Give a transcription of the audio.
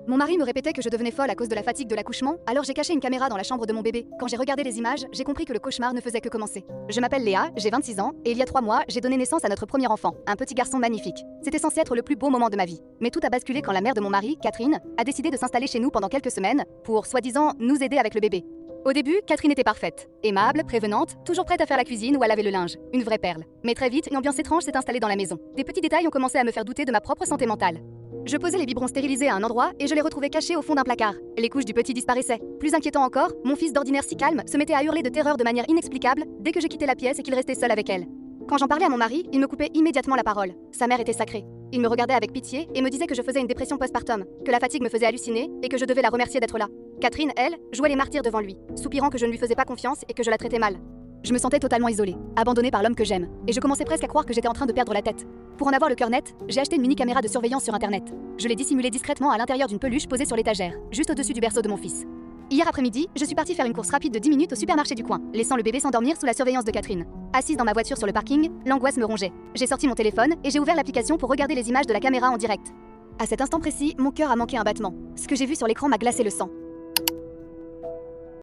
Mon mari me répétait que je devenais folle à cause de la fatigue de l'accouchement, alors j'ai caché une caméra dans la chambre de mon bébé. Quand j'ai regardé les images, j'ai compris que le cauchemar ne faisait que commencer. Je m'appelle Léa, j'ai 26 ans, et il y a 3 mois, j'ai donné naissance à notre premier enfant, un petit garçon magnifique. C'était censé être le plus beau moment de ma vie. Mais tout a basculé quand la mère de mon mari, Catherine, a décidé de s'installer chez nous pendant quelques semaines, pour, soi-disant, nous aider avec le bébé. Au début, Catherine était parfaite. Aimable, prévenante, toujours prête à faire la cuisine ou à laver le linge. Une vraie perle. Mais très vite, une ambiance étrange s'est installée dans la maison. Des petits détails ont commencé à me faire douter de ma propre santé mentale. Je posais les biberons stérilisés à un endroit et je les retrouvais cachés au fond d'un placard. Les couches du petit disparaissaient. Plus inquiétant encore, mon fils d'ordinaire si calme se mettait à hurler de terreur de manière inexplicable dès que je quittais la pièce et qu'il restait seul avec elle. Quand j'en parlais à mon mari, il me coupait immédiatement la parole. Sa mère était sacrée. Il me regardait avec pitié et me disait que je faisais une dépression postpartum, que la fatigue me faisait halluciner et que je devais la remercier d'être là. Catherine, elle, jouait les martyrs devant lui, soupirant que je ne lui faisais pas confiance et que je la traitais mal. Je me sentais totalement isolée, abandonnée par l'homme que j'aime, et je commençais presque à croire que j'étais en train de perdre la tête. Pour en avoir le cœur net, j'ai acheté une mini-caméra de surveillance sur internet. Je l'ai dissimulée discrètement à l'intérieur d'une peluche posée sur l'étagère, juste au-dessus du berceau de mon fils. Hier après-midi, je suis partie faire une course rapide de 10 minutes au supermarché du coin, laissant le bébé s'endormir sous la surveillance de Catherine. Assise dans ma voiture sur le parking, l'angoisse me rongeait. J'ai sorti mon téléphone et j'ai ouvert l'application pour regarder les images de la caméra en direct. À cet instant précis, mon cœur a manqué un battement. Ce que j'ai vu sur l'écran m'a glacé le sang.